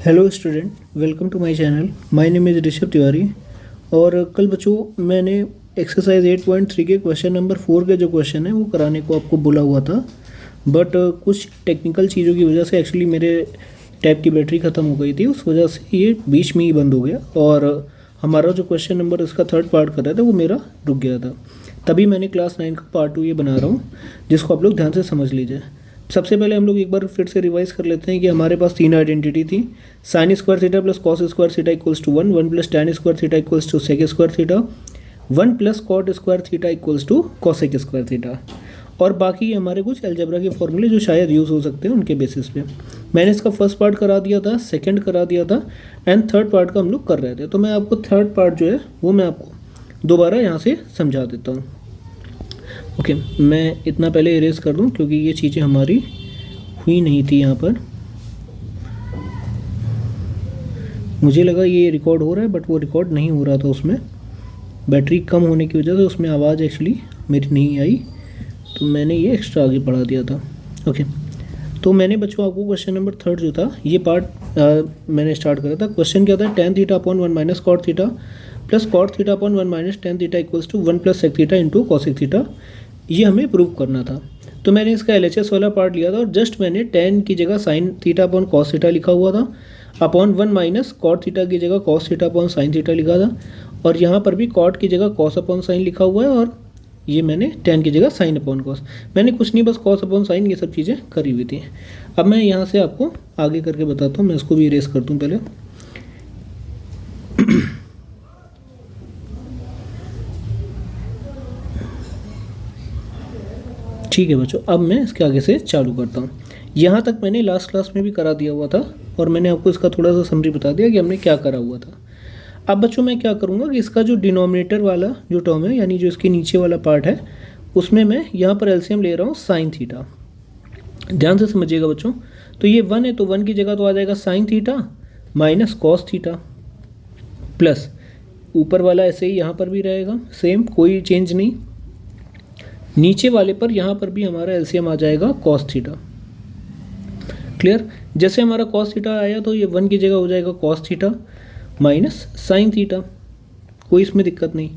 Hello student, welcome to my channel. My name is Rishabh Tiwari. और कल बच्चों मैंने एक्सरसाइज 8.3 के क्वेश्चन नंबर 4 के जो क्वेश्चन है वो कराने को आपको बोला हुआ था, बट कुछ टेक्निकल चीज़ों की वजह से एक्चुअली मेरे टैब की बैटरी ख़त्म हो गई थी। उस वजह से ये बीच में ही बंद हो गया और हमारा जो क्वेश्चन नंबर इसका थर्ड पार्ट कर रहा था वो मेरा रुक गया था। तभी मैंने क्लास 9 का पार्ट 2 ये बना रहा हूँ, जिसको आप लोग ध्यान से समझ लीजिए। सबसे पहले हम लोग एक बार फिर से रिवाइज कर लेते हैं कि हमारे पास तीन आइडेंटिटी थी। Sine square theta plus cos square theta equals to 1, 1 plus tan square theta equals to sec square theta, 1 plus cot square theta equals to cosec square theta. और बाकी हमारे कुछ अलजेब्रा के फॉर्मूले जो शायद यूज़ हो सकते हैं उनके बेसिस पे। मैंने इसका फर्स्ट पार्ट करा दिया था, सेकंड करा दिया था एंड थर्ड पार्ट का हम लोग कर रहे थे। तो मैं आपको थर्ड पार्ट जो है वो मैं आपको दोबारा यहाँ से समझा देता हूँ। ओके, मैं इतना पहले इरेज कर दूँ क्योंकि ये चीज़ें हमारी हुई नहीं थी यहाँ पर। मुझे लगा ये रिकॉर्ड हो रहा है, बट वो रिकॉर्ड नहीं हो रहा था। उसमें बैटरी कम होने की वजह से उसमें आवाज़ एक्चुअली मेरी नहीं आई, तो मैंने ये एक्स्ट्रा आगे बढ़ा दिया था। ओके, तो मैंने बच्चों आपको क्वेश्चन नंबर थर्ड जो था ये पार्ट मैंने स्टार्ट करा था। क्वेश्चन क्या था, tan theta upon 1 minus cot theta plus cot theta upon 1 minus tan theta equals to 1 plus sec theta into cosec theta. ये हमें प्रूव करना था। तो मैंने इसका LHS वाला पार्ट लिया था और जस्ट मैंने tan की जगह sign theta upon cos theta लिखा हुआ था, अपॉन 1 माइनस कॉट थीटा की जगह cos theta upon sine theta लिखा था, और यहाँ पर भी कॉट की जगह कॉस अपॉन साइन लिखा हुआ है, और ये मैंने tan की जगह साइन अपॉन कॉस। मैंने कुछ नहीं, बस कॉस अपॉन साइन ये सब चीज़ें करी हुई थी। अब मैं यहाँ से आपको आगे करके बताता हूँ। मैं इसको भी इरेज कर दूँ पहले। ठीक है बच्चों, अब मैं इसके आगे से चालू करता हूँ। यहाँ तक मैंने लास्ट क्लास में भी करा दिया हुआ था और मैंने आपको इसका थोड़ा सा समरी बता दिया कि हमने क्या करा हुआ था। अब बच्चों मैं क्या करूँगा कि इसका जो डिनोमिनेटर वाला जो टर्म है, यानी जो इसके नीचे वाला पार्ट है, उसमें मैं यहाँ पर एलसीएम ले रहा हूँ साइन थीटा। ध्यान से समझिएगा बच्चों। तो ये 1 है तो 1 की जगह तो आ जाएगा sign theta minus cos theta, plus ऊपर वाला ऐसे ही यहाँ पर भी रहेगा सेम, कोई चेंज नहीं। नीचे वाले पर यहाँ पर भी हमारा एलसीएम आ जाएगा कॉस थीटा। क्लियर? जैसे हमारा कॉस थीटा आया तो ये 1 की जगह हो जाएगा cos theta minus sine theta, कोई इसमें दिक्कत नहीं।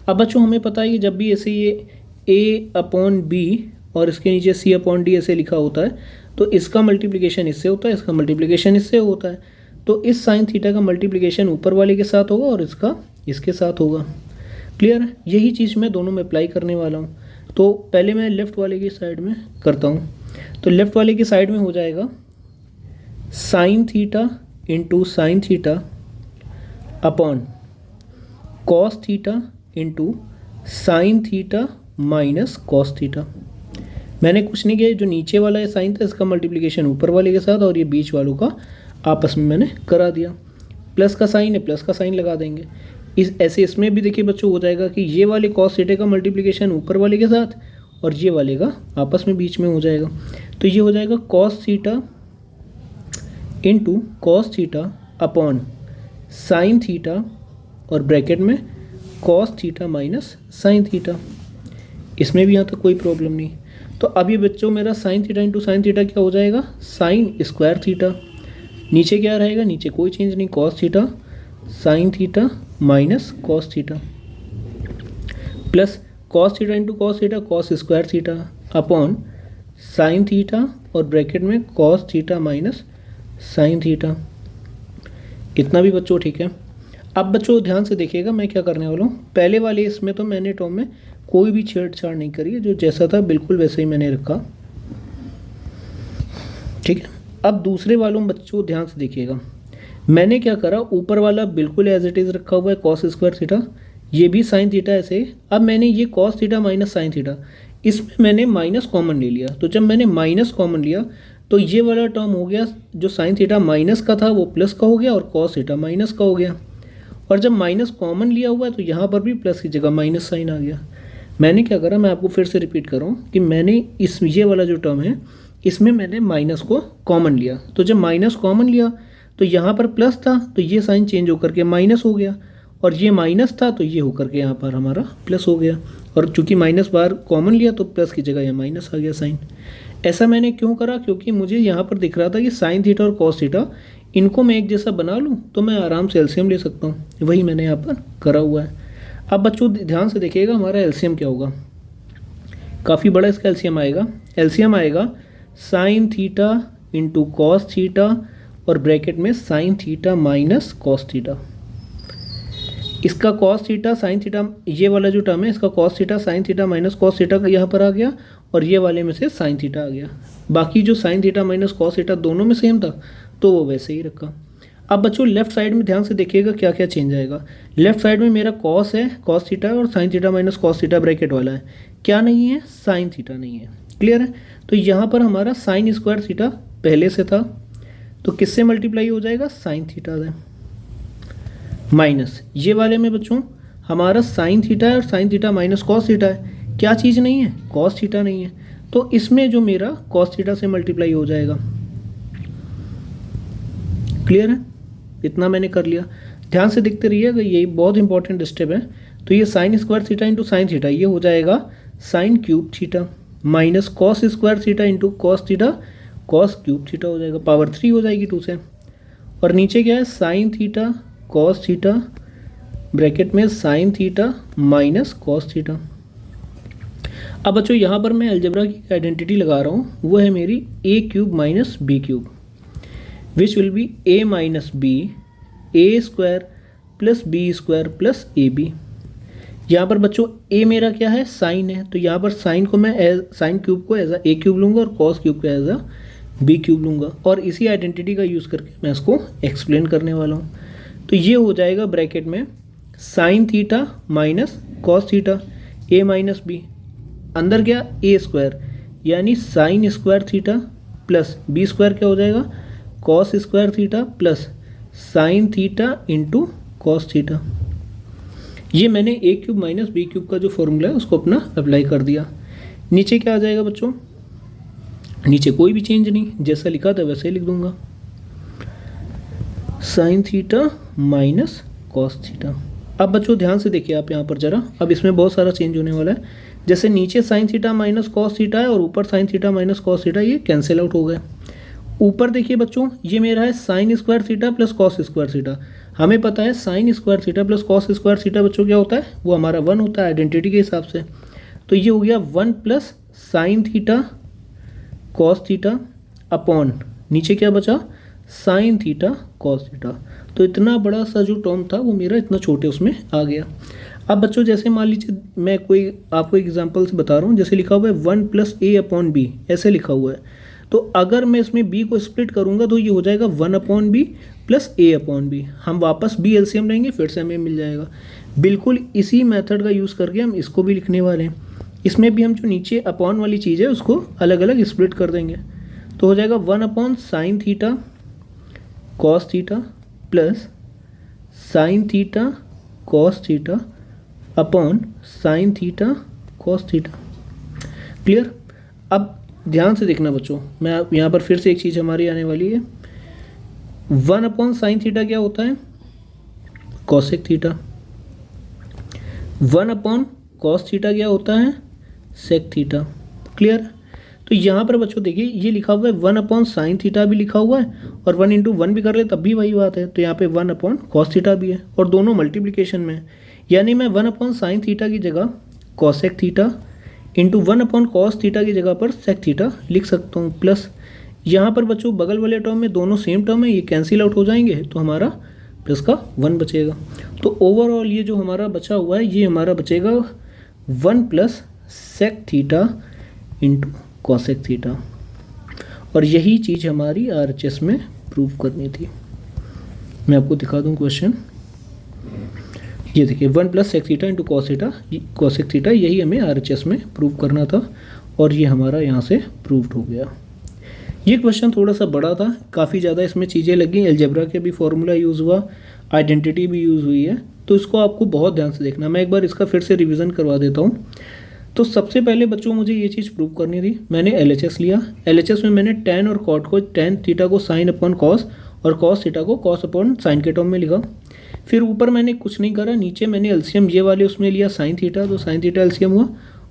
अब बच्चों हमें पता है कि जब भी ऐसे ये a अपॉन बी और इसके नीचे c अपॉन डी ऐसे लिखा होता है तो इसका मल्टीप्लिकेशन इससे होता है, इसका मल्टीप्लिकेशन इससे होता है। तो इस साइन थीटा का मल्टीप्लिकेशन ऊपर वाले के साथ होगा और इसका इसके साथ होगा। क्लियर है? यही चीज़ मैं दोनों में अप्लाई करने वाला हूँ। तो पहले मैं लेफ़्ट वाले की साइड में करता हूँ। तो लेफ़्ट वाले की साइड में हो जाएगा sign theta into sine theta upon cos theta into sine theta minus cos theta. मैंने कुछ नहीं किया, जो नीचे वाला है साइन था इसका मल्टीप्लिकेशन ऊपर वाले के साथ और ये बीच वालों का आपस में मैंने करा दिया। प्लस का साइन है, प्लस का साइन लगा देंगे। ऐसे इसमें भी देखिए बच्चों हो जाएगा कि ये वाले कॉस थीटा का मल्टीप्लिकेशन ऊपर वाले के साथ और ये वाले का आपस में बीच में हो जाएगा। तो ये हो जाएगा cos theta into cos theta upon sine theta और ब्रैकेट में cos theta minus sine theta. इसमें भी यहाँ तक कोई प्रॉब्लम नहीं। तो अब ये बच्चों मेरा sine theta into sine theta क्या हो जाएगा, साइन स्क्वायर थीटा। नीचे क्या रहेगा, नीचे कोई चेंज नहीं, cos theta sine theta minus cos theta, plus cos theta into cos theta cos square theta upon sine theta और ब्रैकेट में cos theta minus sine theta. इतना भी बच्चों ठीक है। अब बच्चों ध्यान से देखिएगा मैं क्या करने वाला हूँ। पहले वाले इसमें तो मैंने टर्म में कोई भी छेड़छाड़ नहीं करी है, जो जैसा था बिल्कुल वैसे ही मैंने रखा। ठीक है। अब दूसरे वालों में बच्चों ध्यान से देखिएगा, मैंने क्या करा, ऊपर वाला बिल्कुल एज इट इज़ रखा हुआ है कॉस स्क्वायर थीटा, ये भी साइन थीटा ऐसे। अब मैंने ये cos theta minus sine theta, इसमें मैंने माइनस कॉमन ले लिया। तो जब मैंने माइनस कॉमन लिया तो ये वाला टर्म हो गया, जो साइन थीटा माइनस का था वो प्लस का हो गया और कॉस थीटा माइनस का हो गया। और जब माइनस कॉमन लिया हुआ है तो यहाँ पर भी प्लस की जगह माइनस साइन आ गया। मैंने क्या करा, मैं आपको फिर से रिपीट कर रहा हूँ कि मैंने ये वाला जो टर्म है इसमें मैंने माइनस को कॉमन लिया। तो जब माइनस कॉमन लिया तो यहाँ पर प्लस था तो ये साइन चेंज होकर के माइनस हो गया, और ये माइनस था तो ये होकर के यहाँ पर हमारा प्लस हो गया। और चूंकि माइनस बार कॉमन लिया तो प्लस की जगह यहाँ माइनस आ गया साइन। ऐसा मैंने क्यों करा, क्योंकि मुझे यहाँ पर दिख रहा था कि साइन थीटा और कॉस थीटा इनको मैं एक जैसा बना लूँ तो मैं आराम से एलसीएम ले सकता हूँ, वही मैंने यहाँ पर करा हुआ है। अब बच्चों ध्यान से देखिएगा हमारा एलसीएम क्या होगा, काफ़ी बड़ा इसका एलसीएम आएगा। एलसीएम आएगा sign theta into cos theta और ब्रैकेट में sine theta minus cos theta. इसका कॉस थीटा साइन थीटा, ये वाला जो टर्म है इसका cos theta sine theta minus cos theta का यहाँ पर आ गया, और ये वाले में से साइन थीटा आ गया। बाकी जो sign theta minus cos theta दोनों में सेम था तो वो वैसे ही रखा। अब बच्चों लेफ्ट साइड में ध्यान से देखिएगा क्या क्या चेंज आएगा। लेफ्ट साइड में मेरा कॉस है, कॉस थीटा और sign theta minus cos theta bracket वाला है, क्या नहीं है, साइन थीटा नहीं है। क्लियर है? तो यहाँ पर हमारा साइन स्क्वायर थीटा पहले से था तो किससे मल्टीप्लाई हो जाएगा, साइन थीटा से, माइनस ये वाले में बच्चों हमारा साइन थीटा है और sign theta minus cos theta है, क्या चीज़ नहीं है, कॉस थीटा नहीं है, तो इसमें जो मेरा कॉस थीटा से मल्टीप्लाई हो जाएगा। क्लियर है? इतना मैंने कर लिया, ध्यान से देखते रहिएगा, यही बहुत इंपॉर्टेंट स्टेप है। तो ये sign square theta into sine theta ये हो जाएगा sign cube theta minus cos square theta into cos theta, cos cube theta हो जाएगा, पावर 3 हो जाएगी 2 से। और नीचे क्या है, sine theta cos theta bracket में sine theta minus cos theta. अब बच्चों यहाँ पर मैं अलजेब्रा की आइडेंटिटी लगा रहा हूँ, वो है मेरी a cube minus b cube, which will be a minus b a square plus b square plus a b. यहाँ पर बच्चों ए मेरा क्या है, साइन है, तो यहाँ पर साइन को मैं साइन क्यूब को एज ए क्यूब लूँगा और कॉस क्यूब को एज बी क्यूब लूँगा, और इसी आइडेंटिटी का यूज़ करके मैं इसको एक्सप्लेन करने वाला हूँ। तो ये हो जाएगा ब्रैकेट में sine theta minus cos theta a minus b, अंदर क्या ए स्क्वायर यानी sine square theta plus b square क्या हो जाएगा, cos square theta plus sine theta into cos theta. ये मैंने a cube minus b cube का जो फॉर्मूला है उसको अपना अप्लाई कर दिया। नीचे क्या आ जाएगा बच्चों, नीचे कोई भी चेंज नहीं, जैसा लिखा था वैसे ही लिख दूंगा, sign theta minus cos theta. अब बच्चों ध्यान से देखिए आप यहाँ पर जरा, अब इसमें बहुत सारा चेंज होने वाला है। जैसे नीचे sign theta minus cos theta है और ऊपर sign theta minus cos theta, ये कैंसिल आउट हो गया। ऊपर देखिए बच्चों ये मेरा है sine square theta plus cos square theta, हमें पता है sine square theta plus cos square theta बच्चों क्या होता है, वो हमारा 1 होता है आइडेंटिटी के हिसाब से। तो ये हो गया 1 plus sine theta cos theta upon नीचे क्या बचा, साइन थीटा कॉस थीटा। तो इतना बड़ा सा जो टर्म था वो मेरा इतना छोटे उसमें आ गया। अब बच्चों जैसे मान लीजिए मैं कोई आपको एग्जांपल से बता रहा हूँ, जैसे लिखा हुआ है 1 प्लस ए अपॉन बी, ऐसे लिखा हुआ है, तो अगर मैं इसमें b को स्प्लिट करूंगा तो ये हो जाएगा 1 अपॉन बी प्लस ए अपॉन बी। हम वापस b एलसीएम लेंगे फिर से हमें मिल जाएगा। बिल्कुल इसी मेथड का यूज़ करके हम इसको भी लिखने वाले हैं। इसमें भी हम जो नीचे अपॉन वाली चीज़ है उसको अलग अलग स्प्लिट कर देंगे, तो हो जाएगा 1 upon sign theta cos theta plus sine theta cos theta upon sine theta cos theta. Clear? अब ध्यान से देखना बच्चों, मैं यहाँ पर फिर से एक चीज़ हमारी आने वाली है। 1 अपॉन साइन थीटा क्या होता है, cosec theta. 1 upon cos theta क्या होता है, सेक थीटा। क्लियर? तो यहाँ पर बच्चों देखिए ये लिखा हुआ है 1 अपॉन साइन थीटा भी लिखा हुआ है, और 1 इंटू 1 भी कर ले तब भी वही बात है। तो यहाँ पे 1 अपॉन कॉस थीटा भी है और दोनों मल्टीप्लिकेशन में है, यानी मैं 1 अपॉन साइन थीटा की जगह cosec theta into 1 upon cos theta की जगह पर सेक थीटा लिख सकता हूँ। प्लस यहाँ पर बच्चों बगल वाले टर्म में दोनों सेम टर्म है, ये कैंसिल आउट हो जाएंगे तो हमारा प्लस का 1 बचेगा। तो ओवरऑल ये जो हमारा बचा हुआ है ये हमारा बचेगा 1 plus sec theta into cosec theta, और यही चीज़ हमारी RHS में प्रूव करनी थी। मैं आपको दिखा दूँ क्वेश्चन, ये देखिए 1 plus sec theta into cosec theta, यही हमें RHS में प्रूव करना था और ये हमारा यहाँ से प्रूव्ड हो गया। ये क्वेश्चन थोड़ा सा बड़ा था, काफ़ी ज़्यादा इसमें चीज़ें लगी, अलजेब्रा के भी फॉर्मूला यूज़ हुआ, आइडेंटिटी भी यूज़ हुई है, तो इसको आपको बहुत ध्यान से देखना। मैं एक बार इसका फिर से रिवीजन करवा देता हूँ। तो सबसे पहले बच्चों मुझे ये चीज़ प्रूव करनी थी, मैंने LHS लिया। LHS में मैंने tan और कॉट को, tan थीटा को साइन अपॉन कॉस और कॉस थीटा को कॉस अपॉन साइन के टर्म में लिखा। फिर ऊपर मैंने कुछ नहीं करा, नीचे मैंने एलसीएम ये वाले उसमें लिया साइन थीटा, तो साइन थीटा एलसीएम हुआ,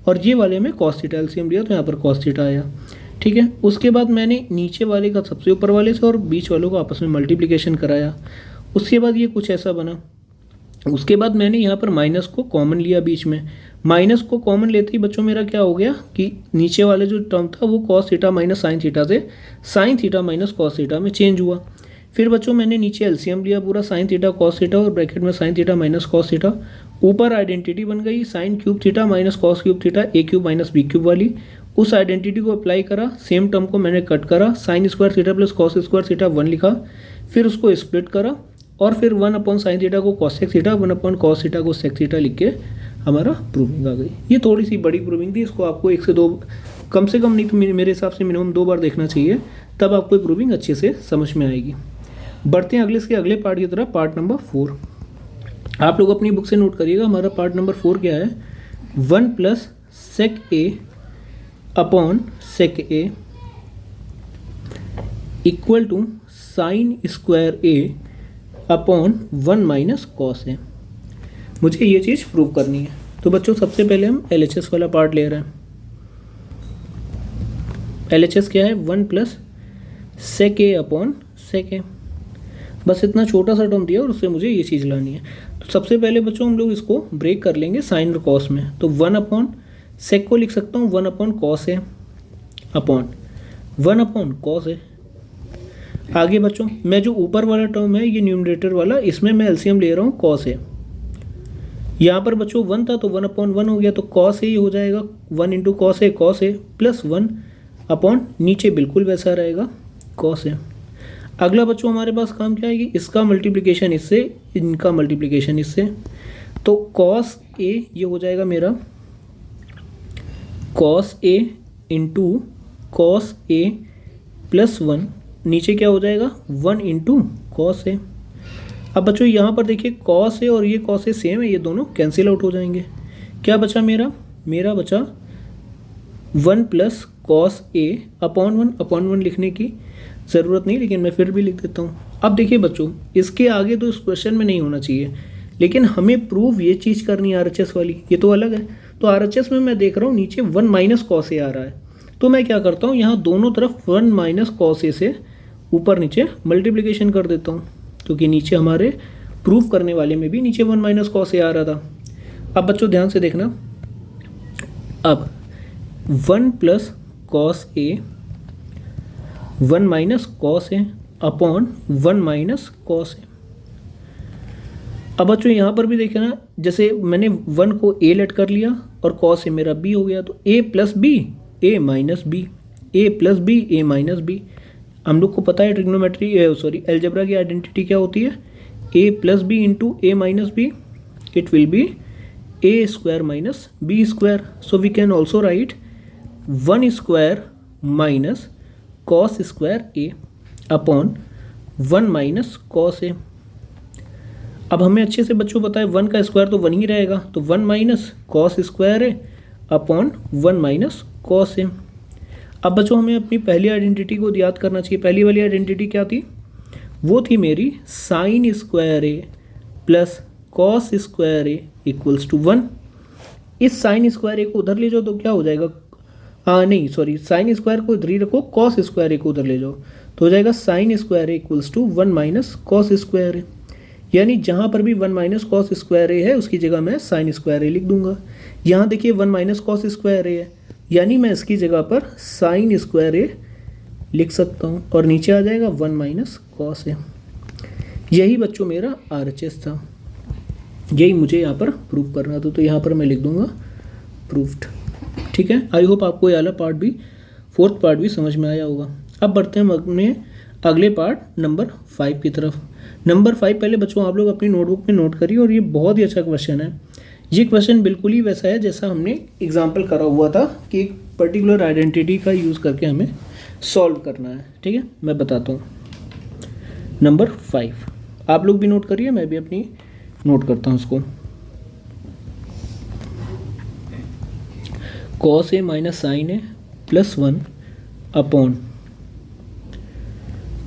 और ये वाले में कॉस थीटा एलसीएम लिया तो यहाँ पर कॉस थीटा आया। ठीक है। उसके बाद मैंने नीचे वाले का सबसे ऊपर वाले से और बीच वालों को आपस में मल्टीप्लिकेशन कराया। उसके बाद ये कुछ ऐसा बना। उसके बाद मैंने यहाँ पर माइनस को कॉमन लिया बीच में। माइनस को कॉमन लेते ही बच्चों मेरा क्या हो गया कि नीचे वाले जो टर्म था वो cos theta minus sine theta से sine theta minus cos theta में चेंज हुआ। फिर बच्चों मैंने नीचे एलसीएम लिया पूरा साइन थीटा कॉस थीटा और ब्रैकेट में sine theta minus cos theta. ऊपर आइडेंटिटी बन गई sine cube theta minus cos cube theta a cube minus b cube वाली। उस आइडेंटिटी को अप्लाई करा, सेम टर्म को मैंने कट करा, sign square theta plus cos square theta 1 लिखा। फिर उसको स्प्लिट करा और फिर 1 अपॉन साइन थीटा को cosec theta 1 upon cos theta को सेक थीटा लिख के हमारा प्रूविंग आ गई। ये थोड़ी सी बड़ी प्रूविंग थी, इसको आपको 1 से 2 कम से कम नहीं तो मेरे हिसाब से मिनिमम 2 बार देखना चाहिए, तब आपको ये प्रूविंग अच्छे से समझ में आएगी। बढ़ते हैं इसके अगले पार्ट की तरफ, पार्ट नंबर 4। आप लोग अपनी बुक से नोट करिएगा, हमारा पार्ट नंबर 4 क्या है। 1 plus sec a upon sec a equal to sine square a upon 1 minus cos a. मुझे ये चीज़ प्रूव करनी है। तो बच्चों सबसे पहले हम LHS वाला पार्ट ले रहे हैं। LHS क्या है, 1 plus sec a upon sec ए। बस इतना छोटा सा टर्म दिया और उससे मुझे ये चीज़ लानी है। तो सबसे पहले बच्चों हम लोग इसको ब्रेक कर लेंगे साइन और कॉस में। तो 1 अपॉन सेक को लिख सकता हूँ 1 अपॉन कॉस ए अपॉन 1 अपॉन कॉस ए। आगे बच्चों मैं जो ऊपर वाला टर्म है ये न्यूमरेटर वाला, इसमें मैं एलसीएम ले रहा हूँ कॉस ए। यहाँ पर बच्चों 1 था तो 1 अपॉन 1 हो गया, तो कॉस ए हो जाएगा 1 into cos A plus 1 upon नीचे बिल्कुल वैसा रहेगा कॉस ए। अगला बच्चों हमारे पास काम क्या है कि इसका मल्टीप्लिकेशन इससे, इनका मल्टीप्लिकेशन इससे। तो कॉस ए ये हो जाएगा मेरा cos A into cos A plus 1, नीचे क्या हो जाएगा 1 इंटू कॉस ए। अब बच्चों यहाँ पर देखिए कॉस ए और ये कॉस ए सेम है, ये दोनों कैंसिल आउट हो जाएंगे। क्या बचा मेरा बचा 1 प्लस कॉस ए अपॉन 1 लिखने की ज़रूरत नहीं, लेकिन मैं फिर भी लिख देता हूँ। अब देखिए बच्चों इसके आगे तो इस क्वेश्चन में नहीं होना चाहिए, लेकिन हमें प्रूव ये चीज़ करनी है RHS वाली, ये तो अलग है। तो RHS में मैं देख रहा हूँ नीचे 1 माइनस कॉस ए आ रहा है, तो मैं क्या करता हूँ यहाँ दोनों तरफ 1 माइनस कॉस ए से ऊपर नीचे मल्टीप्लिकेशन कर देता हूँ, क्योंकि नीचे हमारे प्रूफ करने वाले में भी नीचे 1 माइनस कॉस ए आ रहा था। अब बच्चों ध्यान से देखना, अब 1 plus cos A 1 minus cos A upon 1 minus cos a. अब बच्चों यहाँ पर भी देखे ना, जैसे मैंने 1 को ए लेट कर लिया और कॉस ए मेरा बी हो गया, तो ए plus B a minus b, a plus B a minus B. हम लोग को पता है ट्रिग्नोमेट्री अलजेब्रा की आइडेंटिटी क्या होती है, a plus b into a minus b, it will be a square minus b square. So we can also write 1 square minus cos square a upon 1 minus cos a. अब हमें अच्छे से बच्चों पता है 1 का स्क्वायर तो 1 ही रहेगा, तो 1 minus cos square a upon 1 minus cos a. अब बच्चों हमें अपनी पहली आइडेंटिटी को याद करना चाहिए। पहली वाली आइडेंटिटी क्या थी, वो थी मेरी sine square A plus cos square A equals to 1। इस साइन स्क्वायर ए को उधर ले जाओ तो क्या हो जाएगा, साइन स्क्वायर को इधर ही रखो, कॉस स्क्वायर ए को उधर ले जाओ तो हो जाएगा sine square A equals to 1 minus cos square a. यानी जहाँ पर भी 1 माइनस कॉस स्क्वायर ए है उसकी जगह मैं साइन स्क्वायर ए लिख दूंगा। यहाँ देखिए 1 माइनस कॉस स्क्वायर ए है, यानी मैं इसकी जगह पर साइन स्क्वायर ए लिख सकता हूँ और नीचे आ जाएगा 1 माइनस कॉस ए। यही बच्चों मेरा RHS था, यही मुझे यहाँ पर प्रूव करना था, तो यहाँ पर मैं लिख दूंगा प्रूव्ड। ठीक है, आई होप आपको ये वाला पार्ट भी, 4th पार्ट भी समझ में आया होगा। अब बढ़ते हैं अपने अगले पार्ट नंबर 5 की तरफ। नंबर 5 पहले बच्चों आप लोग अपनी नोटबुक में नोट करिए, और ये बहुत ही अच्छा क्वेश्चन है। ये क्वेश्चन बिल्कुल ही वैसा है जैसा हमने एग्जाम्पल करा हुआ था कि एक पर्टिकुलर आइडेंटिटी का यूज़ करके हमें सॉल्व करना है। ठीक है, मैं बताता हूँ। नंबर 5 आप लोग भी नोट करिए, मैं भी अपनी नोट करता हूँ उसको। Cos A minus sine A plus 1 upon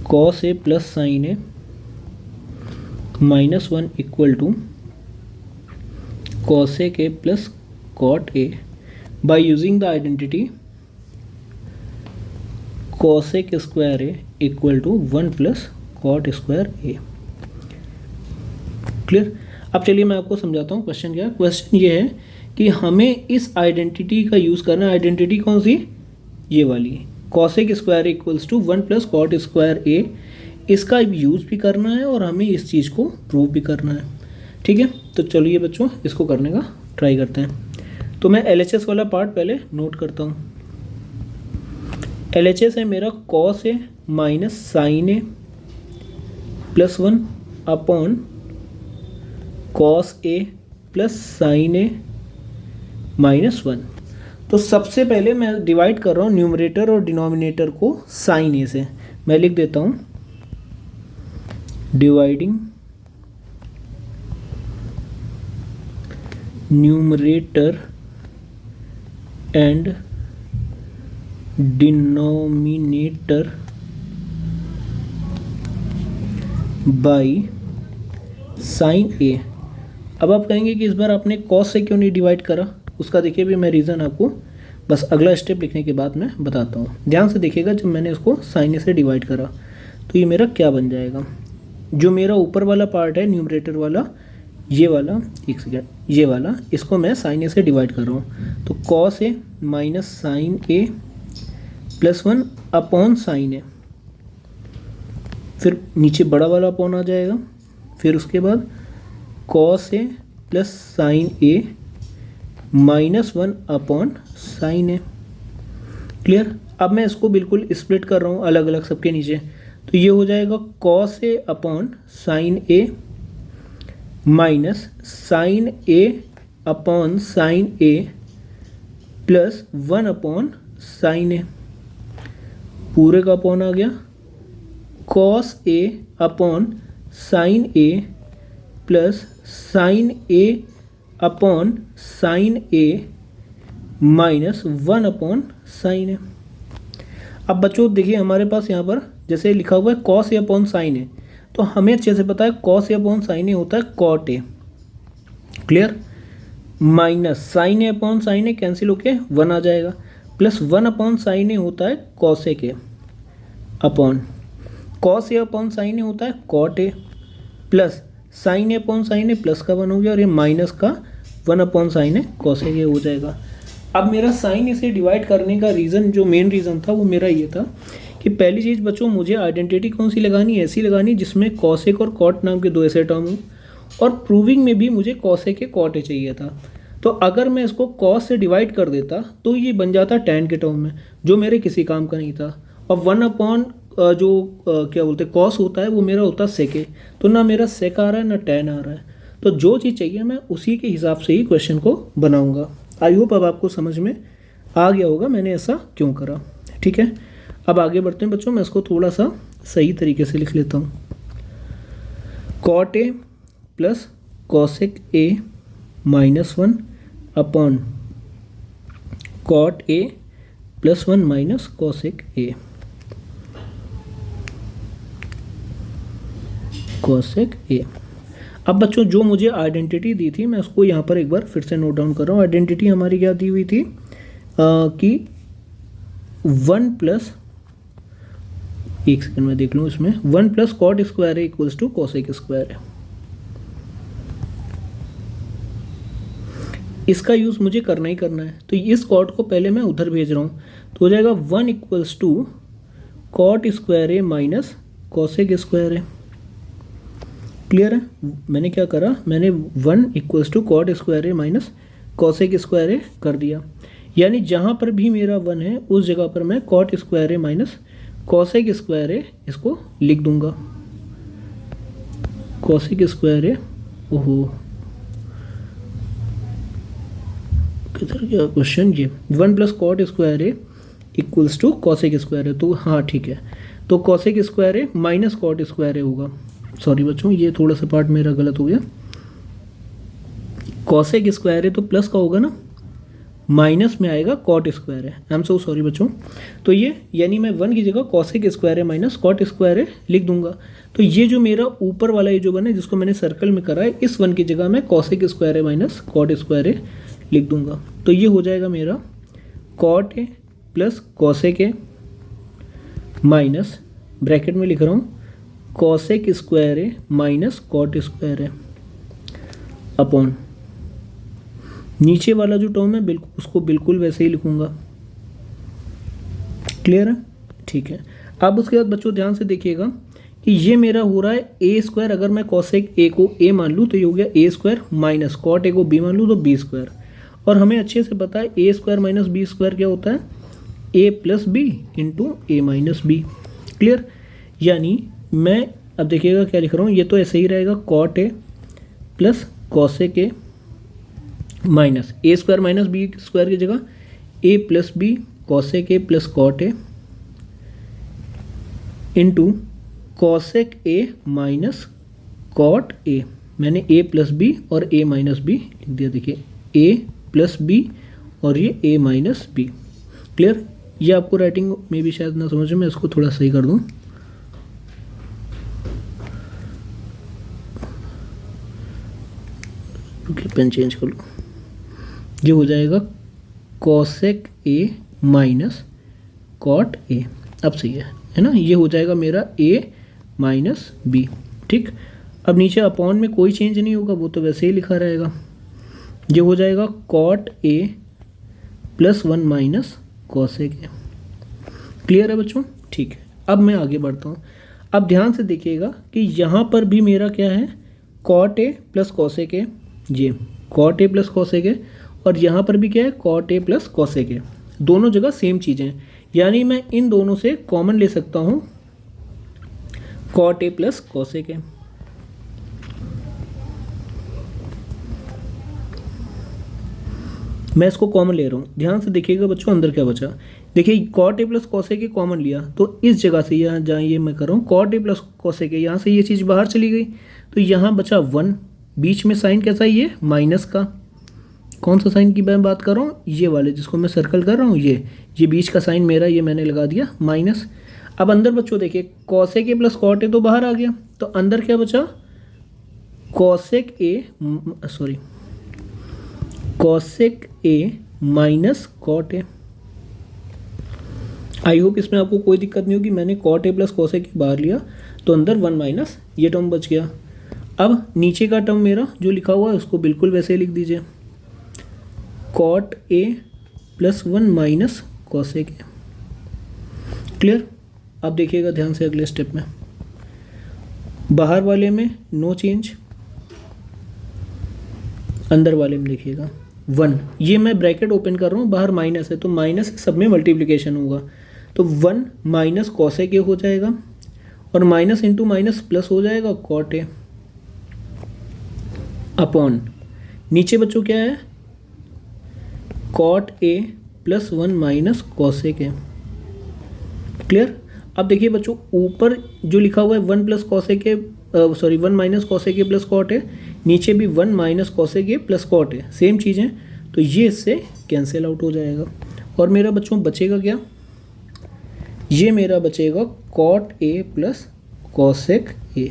cos A plus sine A minus 1 equal to cosec a plus cot a by using the identity cosec square A equal to 1 plus cot square A. Clear. अब चलिए मैं आपको समझाता हूँ question क्या है। Question ये है कि हमें इस आइडेंटिटी का यूज़ करना है। आइडेंटिटी कौन सी? ये वाली, cosec square equals to 1 plus cot square a. इसका यूज़ भी करना है और हमें इस चीज़ को प्रूव भी करना है। ठीक है, तो चलिए बच्चों इसको करने का ट्राई करते हैं। तो मैं LHS वाला पार्ट पहले नोट करता हूँ। LHS है मेरा cos A minus sine A plus 1 upon cos A plus sine A minus 1। तो सबसे पहले मैं डिवाइड कर रहा हूँ न्यूमरेटर और डिनोमिनेटर को साइन ए से। मैं लिख देता हूँ dividing numerator and denominator by sine a. अब आप कहेंगे कि इस बार आपने कॉस से क्यों नहीं डिवाइड करा? उसका देखिए भी मैं रीज़न आपको बस अगला स्टेप लिखने के बाद मैं बताता हूँ। ध्यान से देखिएगा, जब मैंने इसको साइन ए से डिवाइड करा तो ये मेरा क्या बन जाएगा। जो मेरा ऊपर वाला पार्ट है न्यूमरेटर वाला, ये वाला, एक सेकेंड, ये वाला, इसको मैं साइन ए से डिवाइड कर रहा हूँ। तो cos A minus sine A plus 1 upon sine ए, फिर नीचे बड़ा वाला अपॉन आ जाएगा, फिर उसके बाद cos A plus sine A minus 1 upon sine A. Clear. अब मैं इसको बिल्कुल स्प्लिट कर रहा हूँ अलग अलग सबके नीचे। तो ये हो जाएगा cos A upon sine A minus sine A upon sine A plus 1 upon sine ए, पूरे का अपॉन आ गया। Cos A upon sine A plus sine A upon sine A minus 1 upon sine a. अब बच्चों देखिए हमारे पास यहाँ पर जैसे लिखा हुआ है cos A upon sine A, तो हमें अच्छे से पता है कॉस ए अपॉन साइन ए होता है cot A. Clear. Minus sine A upon sine A cancel होके 1 आ जाएगा, प्लस 1 अपॉन साइन ए होता है cosec a, upon cos A upon sine ए होता है कॉट ए, प्लस साइन ए अपॉन साइन ए प्लस का 1 हो गया और ये माइनस का 1 upon sine a cosec a हो जाएगा। अब मेरा साइन ए से डिवाइड करने का रीज़न, जो मेन रीज़न था वो मेरा ये था कि पहली चीज़ बच्चों मुझे आइडेंटिटी कौन सी लगानी है? ऐसी लगानी जिसमें कॉसेक और कॉट नाम के दो ऐसे टर्म हों, और प्रूविंग में भी मुझे कॉसेक के कॉट ए चाहिए था। तो अगर मैं इसको कॉस से डिवाइड कर देता तो ये बन जाता टैन के टर्म में, जो मेरे किसी काम का नहीं था। और 1 अपॉन क्या बोलते हैं कॉस होता है वो मेरा होता है सेक ए, तो ना मेरा सेक आ रहा है ना टैन आ रहा है। तो जो चीज़ चाहिए मैं उसी के हिसाब से ही क्वेश्चन को बनाऊंगा। आई होप अब आपको समझ में आ गया होगा मैंने ऐसा क्यों करा। ठीक है, अब आगे बढ़ते हैं बच्चों। मैं इसको थोड़ा सा सही तरीके से लिख लेता हूँ। Cot A plus cosec A minus 1 upon cot A plus 1 minus cosec A, cosec A. अब बच्चों जो मुझे आइडेंटिटी दी थी मैं उसको यहाँ पर एक बार फिर से नोट डाउन कर रहा हूँ। आइडेंटिटी हमारी क्या दी हुई थी कि 1 प्लस, एक सेकंड में देख लूँ इसमें, 1 प्लस कॉट स्क्वायर है इक्वल्स टू कॉसेक स्क्वायर है। इसका यूज़ मुझे करना ही करना है, तो इस कॉट को पहले मैं उधर भेज रहा हूँ, तो हो जाएगा 1 इक्वल्स टू कॉट स्क्वायर है माइनस कॉसेक स्क्वायर है। क्लियर है। मैंने क्या करा, मैंने 1 इक्वल्स टू कॉट स्क्वायर है माइनस कॉसेक स्क्वायर है कर दिया, यानी जहाँ पर भी मेरा 1 है उस जगह पर मैं कॉट स्क्वायर है माइनस कॉसेक स्क्वायर है इसको लिख दूंगा। कॉसेक स्क्वायर है, ओहो किधर गया क्वेश्चन, ये 1 प्लस कॉट स्क्वायर है इक्वल्स टू कॉसेक स्क्वायर है, तो हाँ ठीक है, तो कॉसेक स्क्वायर है माइनस कॉट स्क्वायर है होगा। सॉरी बच्चों ये थोड़ा सा पार्ट मेरा गलत हो गया। कॉसेक स्क्वायर है तो प्लस का होगा ना, माइनस में आएगा कॉट स्क्वायर है। आई एम सो सॉरी बच्चों। तो ये यानी मैं 1 की जगह कॉसेक स्क्वायर है माइनस कॉट स्क्वायर है लिख दूंगा। तो ये जो मेरा ऊपर वाला ये जो बना है जिसको मैंने सर्कल में करा है, इस 1 की जगह मैं कॉसेक स्क्वायर है माइनस कॉट स्क्वायर है लिख दूंगा। तो ये हो जाएगा मेरा कॉट ए प्लस कॉसेक ए माइनस ब्रैकेट में लिख रहा हूँ cosec square a minus cot square a upon नीचे वाला जो टर्म है बिल्कुल उसको बिल्कुल वैसे ही लिखूंगा। क्लियर है? ठीक है। अब उसके बाद बच्चों ध्यान से देखिएगा कि ये मेरा हो रहा है ए स्क्वायर, अगर मैं कॉसेक ए को ए मान लूँ तो ये हो गया ए स्क्वायर माइनस कॉट ए को बी मान लूँ तो बी स्क्वायर। और हमें अच्छे से पता है a square minus b square क्या होता है, a plus b into a minus B. Clear? यानी मैं अब देखिएगा क्या लिख रहा हूँ, ये तो ऐसे ही रहेगा cot A plus cosec A minus a square minus b square की जगह a plus b cosec a plus cot a into cosec A minus cot a. मैंने ए प्लस बी और ए माइनस बी लिख दिया। देखिए ए प्लस बी और ये ए minus B. Clear? ये आपको राइटिंग में भी शायद ना समझ में, इसको थोड़ा सही कर दूं। पेन चेंज कर लो। ये हो जाएगा cosec A minus cot a. अब सही है ना? ये हो जाएगा मेरा ए माइनस बी। ठीक। अब नीचे अपॉन में कोई चेंज नहीं होगा, वो तो वैसे ही लिखा रहेगा। ये हो जाएगा cot A plus 1 minus cosec a. Clear है बच्चों? ठीक है। अब मैं आगे बढ़ता हूँ। अब ध्यान से देखिएगा कि यहाँ पर भी मेरा क्या है, cot A plus cosec a, ये cot A plus cosec a, और यहाँ पर भी क्या है cot A plus cosec a. दोनों जगह सेम चीज़ें हैं, यानी मैं इन दोनों से कॉमन ले सकता हूँ cot A plus cosec a. मैं इसको कॉमन ले रहा हूँ। ध्यान से देखिएगा बच्चों अंदर क्या बचा। देखिए cot A plus cosec a common लिया तो इस जगह से यहाँ जहाँ ये मैं कर रहा हूँ cot A plus cosec a, यहाँ से ये चीज़ बाहर चली गई तो यहाँ बचा 1। बीच में साइन कैसा है, ये माइनस का। कौन सा साइन की मैं बात कर रहा हूँ, ये वाले जिसको मैं सर्कल कर रहा हूँ, ये बीच का साइन मेरा ये मैंने लगा दिया माइनस। अब अंदर बच्चों देखिए cosec a plus cot a तो बाहर आ गया, तो अंदर क्या बचा cosec A minus cot a. I hope इसमें आपको कोई दिक्कत नहीं होगी। मैंने cot A plus cosec a बाहर लिया तो अंदर 1 माइनस ये टर्म बच गया। अब नीचे का टर्म मेरा जो लिखा हुआ है उसको बिल्कुल वैसे लिख दीजिए, cot A plus 1 minus cosec a. Clear? अब देखिएगा ध्यान से अगले स्टेप में, बाहर वाले में नो चेंज, अंदर वाले में देखिएगा 1। ये मैं ब्रैकेट ओपन कर रहा हूँ, बाहर माइनस है तो माइनस सब में मल्टीप्लिकेशन होगा तो 1 माइनस कॉसेक ए हो जाएगा और माइनस इंटू माइनस प्लस हो जाएगा कॉट ए अपॉन नीचे बच्चों क्या है cot A plus 1 minus cosec a. Clear? अब देखिए बच्चों ऊपर जो लिखा हुआ है 1 plus cosec a 1 minus cosec a plus cot a, नीचे भी 1 minus cosec a plus cot a, same चीज़ है तो ये इससे कैंसिल आउट हो जाएगा। और मेरा बच्चों बचेगा क्या, ये मेरा बचेगा cot A plus cosec a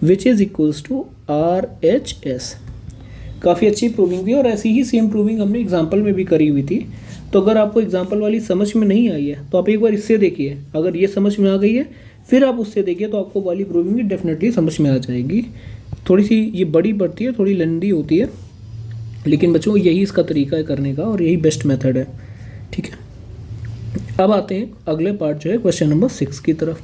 which is equals to RHS। काफ़ी अच्छी प्रूविंग थी और ऐसी ही सेम प्रूविंग हमने एग्जाम्पल में भी करी हुई थी। तो अगर आपको एग्जाम्पल वाली समझ में नहीं आई है तो आप एक बार इससे देखिए, अगर ये समझ में आ गई है फिर आप उससे देखिए तो आपको वाली प्रूविंग भी डेफिनेटली समझ में आ जाएगी। थोड़ी सी ये बड़ी पड़ती है, थोड़ी लेंदी होती है, लेकिन बच्चों यही इसका तरीका है करने का और यही बेस्ट मेथड है। ठीक है, अब आते हैं अगले पार्ट जो है क्वेश्चन नंबर 6 की तरफ।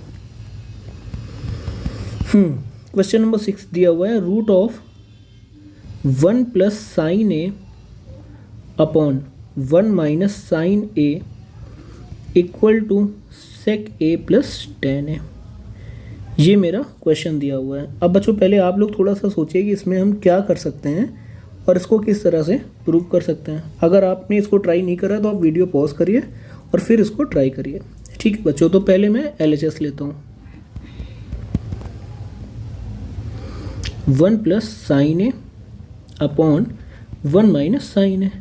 क्वेश्चन नंबर 6 दिया हुआ है root of 1 plus sine A upon 1 minus sine a equal to sec a plus tan a. ये मेरा क्वेश्चन दिया हुआ है। अब बच्चों पहले आप लोग थोड़ा सा सोचिए कि इसमें हम क्या कर सकते हैं और इसको किस तरह से प्रूव कर सकते हैं। अगर आपने इसको ट्राई नहीं करा तो आप वीडियो पॉज करिए और फिर इसको ट्राई करिए। ठीक है बच्चों, तो पहले मैं LHS लेता हूँ। 1 plus sine A upon 1 minus sine a.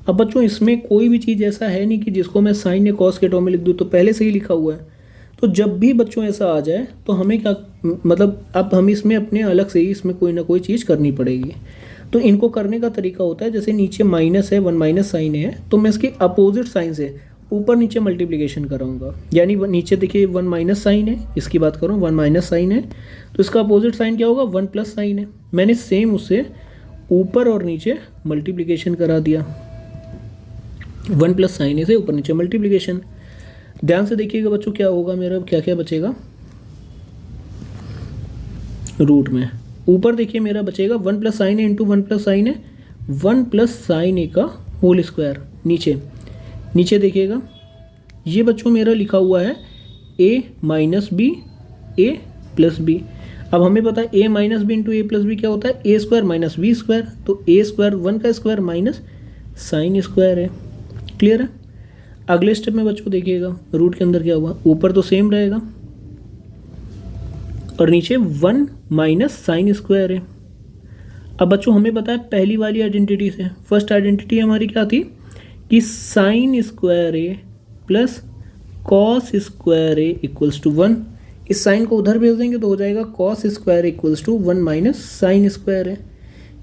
अब बच्चों इसमें कोई भी चीज़ ऐसा है नहीं कि जिसको मैं साइन या कॉस के टर्म में लिख दूँ, तो पहले से ही लिखा हुआ है। तो जब भी बच्चों ऐसा आ जाए तो हमें क्या मतलब अब हम इसमें अपने अलग से ही इसमें कोई ना कोई चीज़ करनी पड़ेगी। तो इनको करने का तरीका होता है जैसे नीचे माइनस है 1 माइनस साइन है तो मैं इसके अपोजिट साइन से ऊपर नीचे मल्टीप्लिकेशन कराऊंगा, यानी नीचे देखिए 1 माइनस साइन है, इसकी बात करूँ 1 माइनस साइन है, तो इसका अपोजिट साइन क्या होगा 1 प्लस साइन है। मैंने सेम उससे ऊपर और नीचे मल्टीप्लिकेशन करा दिया, 1 प्लस साइन है से ऊपर नीचे मल्टीप्लिकेशन। ध्यान से देखिएगा बच्चों क्या होगा मेरा, क्या क्या बचेगा रूट में। ऊपर देखिए मेरा बचेगा 1 प्लस साइन है इंटू 1 प्लस साइन है, 1 प्लस साइन ए का होल स्क्वायर। नीचे देखिएगा ये बच्चों मेरा लिखा हुआ है a minus b a plus b. अब हमें पता है a minus b into a plus b क्या होता है, a square minus b square, तो ए स्क्वायर 1 का स्क्वायर माइनस साइन स्क्वायर है। क्लियर है। अगले स्टेप में बच्चों देखिएगा रूट के अंदर क्या हुआ, ऊपर तो सेम रहेगा और नीचे 1 माइनस साइन स्क्वायर है। अब बच्चों हमें पता है पहली वाली आइडेंटिटी से, फर्स्ट आइडेंटिटी हमारी क्या थी कि sine square A plus cos square A equals to 1। इस साइन को उधर भेज देंगे तो हो जाएगा cos square equals to 1 minus sine square है,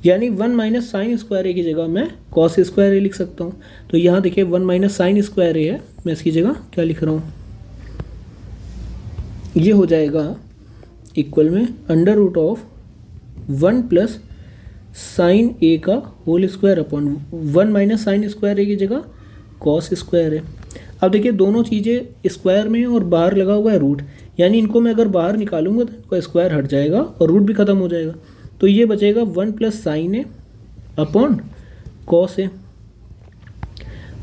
यानी 1 माइनस साइन स्क्वायर ए की जगह मैं कॉस स्क्वायर ए लिख सकता हूँ। तो यहाँ देखिए 1 माइनस साइन स्क्वायर ए है, मैं इसकी जगह क्या लिख रहा हूँ, ये हो जाएगा इक्वल में under root of 1 plus sine a का whole square upon 1 minus sine square a की जगह कॉस स्क्वायर है। अब देखिए दोनों चीज़ें स्क्वायर में और बाहर लगा हुआ है रूट, यानी इनको मैं अगर बाहर निकालूंगा तो इनका स्क्वायर हट जाएगा और रूट भी खत्म हो जाएगा, तो ये बचेगा 1 plus sine A upon cos a.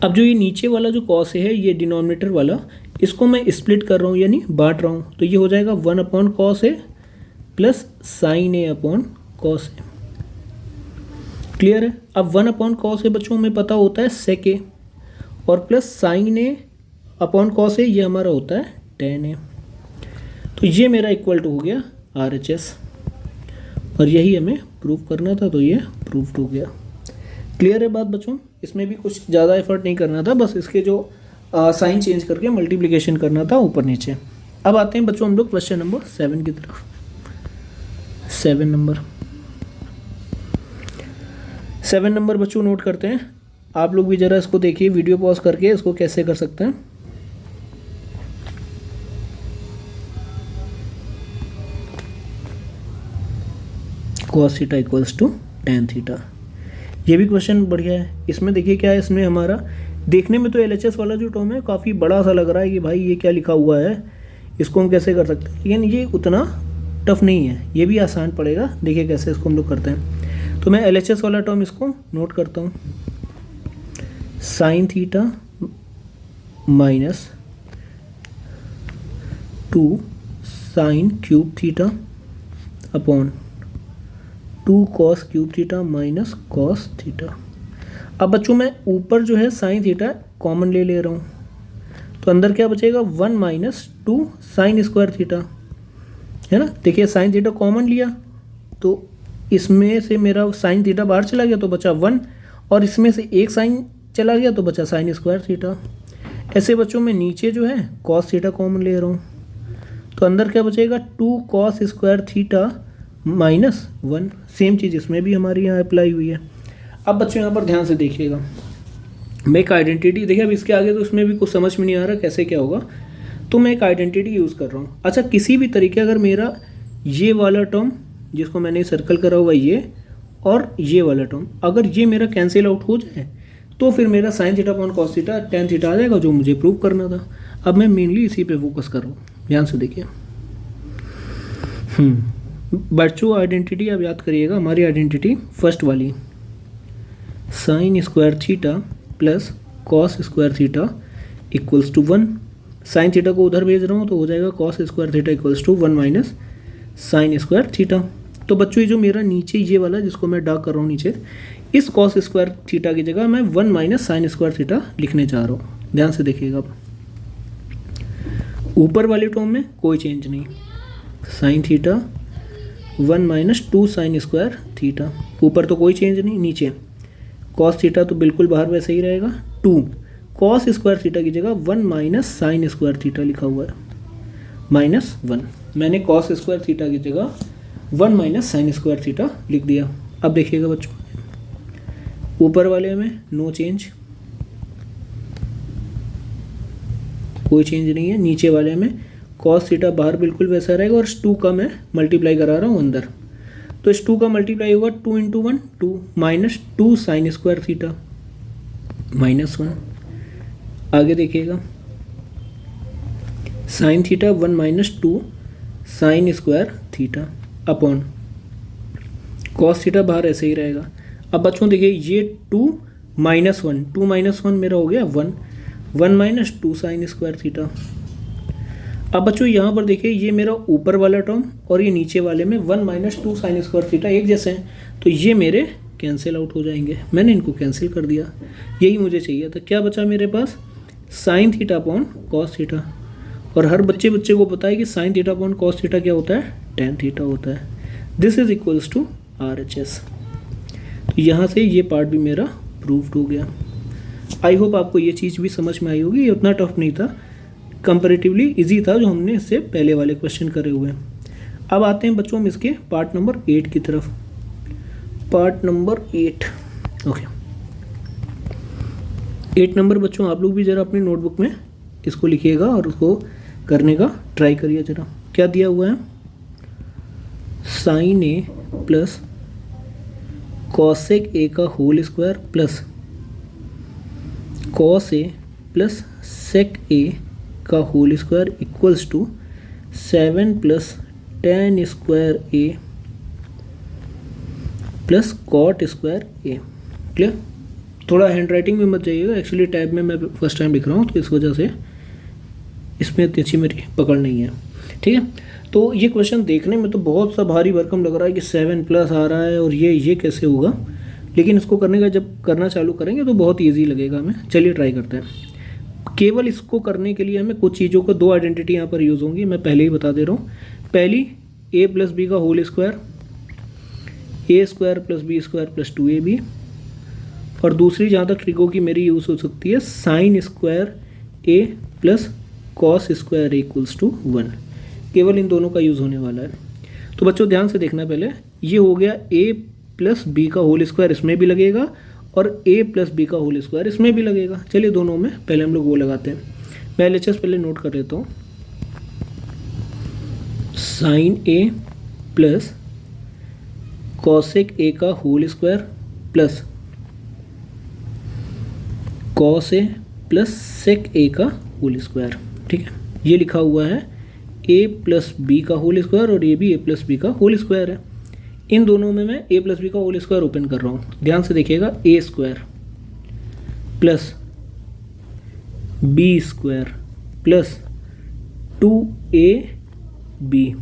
अब जो ये नीचे वाला जो कॉस है ये डिनोमिनेटर वाला, इसको मैं स्प्लिट कर रहा हूँ यानी बांट रहा हूँ, तो ये हो जाएगा 1 अपॉन कॉस ए प्लस साइन ए अपॉन कॉस ए। क्लियर है। अब 1 अपॉन कॉस ए बच्चों में पता होता है सेक ए, और प्लस साइन ए अपॉन कॉस ए ये हमारा होता है टेन ए। तो ये मेरा इक्वल टू हो गया RHS, और यही हमें प्रूव करना था, तो ये प्रूव्ड हो गया। क्लियर है बात बच्चों, इसमें भी कुछ ज़्यादा एफर्ट नहीं करना था, बस इसके जो साइन चेंज करके मल्टीप्लिकेशन करना था ऊपर नीचे। अब आते हैं बच्चों हम लोग क्वेश्चन नंबर 7 की तरफ। 7 नंबर बच्चों नोट करते हैं, आप लोग भी ज़रा इसको देखिए, वीडियो पॉज करके इसको कैसे कर सकते हैं। cos theta equals to tan theta, ये भी क्वेश्चन बढ़िया है। इसमें देखिए क्या है, इसमें हमारा देखने में तो LHS वाला जो टर्म है काफ़ी बड़ा सा लग रहा है कि भाई ये क्या लिखा हुआ है, इसको हम कैसे कर सकते हैं, लेकिन ये उतना टफ नहीं है, ये भी आसान पड़ेगा। देखिए कैसे इसको हम लोग करते हैं। तो मैं LHS वाला टर्म इसको नोट करता हूँ, sign theta minus 2 sign cube theta upon 2 cos cube theta minus cos theta. अब बच्चों मैं ऊपर जो है साइन थीटा कॉमन ले रहा हूँ, तो अंदर क्या बचेगा 1 माइनस 2 साइन स्क्वायर थीटा, है ना। देखिए साइन थीटा कॉमन लिया तो इसमें से मेरा साइन थीटा बाहर चला गया तो बचा 1, और इसमें से एक साइन चला गया तो बचा साइन स्क्वायर थीटा। ऐसे बच्चों में नीचे जो है कॉस थीटा कॉमन ले रहा हूँ, तो अंदर क्या बचेगा 2 cos square theta minus 1। Same चीज़ इसमें भी हमारी यहाँ अप्लाई हुई है। अब बच्चों यहाँ पर ध्यान से देखिएगा, मैं एक आइडेंटिटी देखिए, अब इसके आगे तो इसमें भी कुछ समझ में नहीं आ रहा कैसे क्या होगा, तो मैं एक आइडेंटिटी यूज़ कर रहा हूँ। अच्छा, किसी भी तरीके अगर मेरा ये वाला टर्म जिसको मैंने सर्कल करा हुआ ये और ये वाला टर्म अगर ये मेरा कैंसिल आउट हो जाए तो फिर मेरा sine theta upon cos theta tan theta आ जाएगा, जो मुझे प्रूव करना था। अब मैं मेनली इसी पे फोकस कर रहा हूँ, ध्यान से देखिए। बच्चों आइडेंटिटी आप याद करिएगा, हमारी आइडेंटिटी फर्स्ट वाली sine square theta plus cos square theta equals to 1। Sine theta को उधर भेज रहा हूँ तो हो जाएगा cos square theta equals to 1 minus sine square theta. तो बच्चों ये जो मेरा नीचे ये वाला जिसको मैं डार्क कर रहा हूँ नीचे, इस कॉस स्क्वायर थीटा की जगह मैं 1 माइनस साइन स्क्वायर थीटा लिखने जा रहा हूँ। ध्यान से देखिएगा, ऊपर वाले टर्म में कोई चेंज नहीं, sine theta 1 minus 2 sign square theta, ऊपर तो कोई चेंज नहीं, नीचे कॉस थीटा तो बिल्कुल बाहर वैसे ही रहेगा, 2 कॉस स्क्वायर थीटा की जगह 1 माइनस साइन स्क्वायर थीटा लिखा हुआ है, -1। मैंने कॉस स्क्वायर थीटा की जगह 1 माइनस साइन स्क्वायर थीटा लिख दिया। अब देखिएगा बच्चों, ऊपर वाले में नो चेंज, कोई चेंज नहीं है। नीचे वाले में कॉस थीटा बाहर बिल्कुल वैसा रहेगा और इस 2 का मैं मल्टीप्लाई करा रहा हूँ अंदर, तो इस 2 का मल्टीप्लाई होगा 2 × 1 2 माइनस 2 साइन स्क्वायर थीटा -1। आगे देखिएगा sine theta 1 minus 2 sign square theta upon cos theta बाहर ऐसे ही रहेगा। अब बच्चों देखिए ये 2 -1 मेरा हो गया 1 माइनस 2 साइन स्क्वायर थीटा। अब बच्चों यहाँ पर देखिए ये मेरा ऊपर वाला टर्म और ये नीचे वाले में 1 माइनस 2 साइन स्क्वायर थीटा एक जैसे हैं, तो ये मेरे कैंसिल आउट हो जाएंगे। मैंने इनको कैंसिल कर दिया, यही मुझे चाहिए था। क्या बचा मेरे पास? Sine theta upon cos theta. और हर बच्चे को पता है कि sine theta upon cos theta क्या होता है? टेन थीटा होता है। This is equals to RHS। तो यहाँ से ये पार्ट भी मेरा प्रूव्ड हो गया। आई होप आपको ये चीज़ भी समझ में आई होगी। ये उतना टफ नहीं था, कंपैरेटिवली इजी था जो हमने इससे पहले वाले क्वेश्चन करे हुए हैं। अब आते हैं बच्चों हम इसके पार्ट नंबर 8 की तरफ। पार्ट नंबर 8 ओके 8 नंबर बच्चों आप लोग भी ज़रा अपनी नोटबुक में इसको लिखिएगा और उसको करने का ट्राई करिए ज़रा। क्या दिया हुआ है? Sine A plus cosec a का whole square plus cos A plus sec a का whole square equals to 7 plus tan square A plus cot square A. Clear? थोड़ा हैंड राइटिंग में मत जाइएगा, एक्चुअली टैब में मैं फर्स्ट टाइम लिख रहा हूँ तो इस वजह से इसमें इतनी अच्छी मेरी पकड़ नहीं है। ठीक है, तो ये क्वेश्चन देखने में तो बहुत सा भारी भरकम लग रहा है कि 7 प्लस आ रहा है और ये कैसे होगा, लेकिन इसको करने का जब करना चालू करेंगे तो बहुत ईजी लगेगा हमें। चलिए ट्राई करते हैं। केवल इसको करने के लिए हमें कुछ चीज़ों को 2 आइडेंटिटी यहाँ पर यूज़ होंगी, मैं पहले ही बता दे रहा हूँ। पहली a प्लस बी का whole square, a square plus b square plus 2ab, और दूसरी जहाँ तक ट्रिको की मेरी यूज़ हो सकती है sine square a plus cos square a equals to 1। केवल इन दोनों का यूज़ होने वाला है। तो बच्चों ध्यान से देखना, पहले ये हो गया a प्लस बी का होल स्क्वायर, इसमें भी लगेगा, और a प्लस बी का होल स्क्वायर इसमें भी लगेगा। चलिए दोनों में पहले हम लोग वो लगाते हैं। मैं LHS पहले नोट कर लेता हूँ। Sine a plus cosec a का whole square plus cos a plus sec a का होल स्क्वायर। ठीक है, ये लिखा हुआ है a प्लस बी का होल स्क्वायर और ये भी a प्लस बी का होल स्क्वायर है। इन दोनों में मैं a प्लस बी का होल स्क्वायर ओपन कर रहा हूँ। ध्यान से देखिएगा, a square plus b square plus 2ab,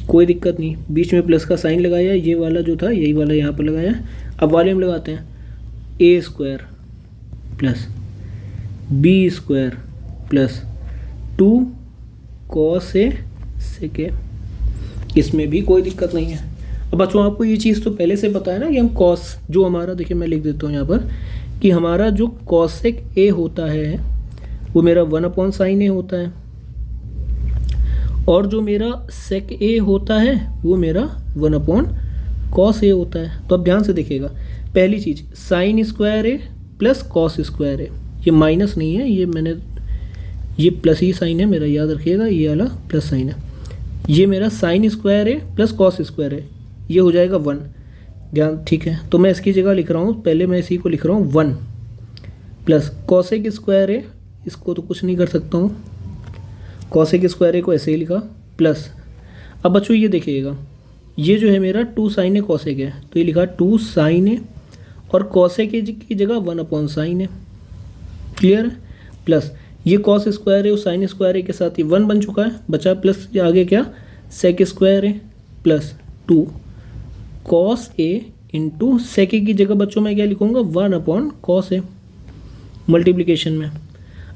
कोई दिक्कत नहीं, बीच में प्लस का साइन लगाया, ये वाला जो था यही वाला यहाँ पर लगाया। अब वाले में लगाते हैं a square plus b square plus 2 cos a sec a, इसमें भी कोई दिक्कत नहीं है। अब बच्चों आपको ये चीज़ तो पहले से पता है ना कि हम कॉस जो हमारा, देखिए मैं लिख देता हूँ यहाँ पर कि हमारा जो कॉसेक ए होता है वो मेरा 1/sin ए होता है, और जो मेरा सेक ए होता है वो मेरा 1/cos ए होता है। तो अब ध्यान से देखिएगा, पहली चीज़ साइन स्क्वायर ए प्लस कॉस स्क्वायर ए, ये माइनस नहीं है, ये प्लस ही साइन है मेरा, याद रखिएगा ये वाला प्लस साइन है। ये मेरा साइन स्क्वायर है प्लस कॉस स्क्वायर है, ये हो जाएगा 1। ध्यान, ठीक है, तो मैं इसकी जगह लिख रहा हूँ, पहले मैं इसी को लिख रहा हूँ 1 प्लस कॉसेक स्क्वायर है, इसको तो कुछ नहीं कर सकता हूँ, कॉसेक स्क्वायर को ऐसे ही लिखा प्लस। अब बच्चों ये देखिएगा, ये जो है मेरा 2 साइन ए कॉसेक है, तो ये लिखा 2 साइन ए और कॉसेक की जगह 1/sin है। क्लियर है? प्लस ये कॉस स्क्वायर है और साइन स्क्वायर के साथ ही 1 बन चुका है, बचा प्लस आगे क्या सेक स्क्वायर है प्लस 2 कॉस ए इंटू सेक की जगह बच्चों मैं क्या लिखूँगा 1/cos ए मल्टीप्लिकेशन में।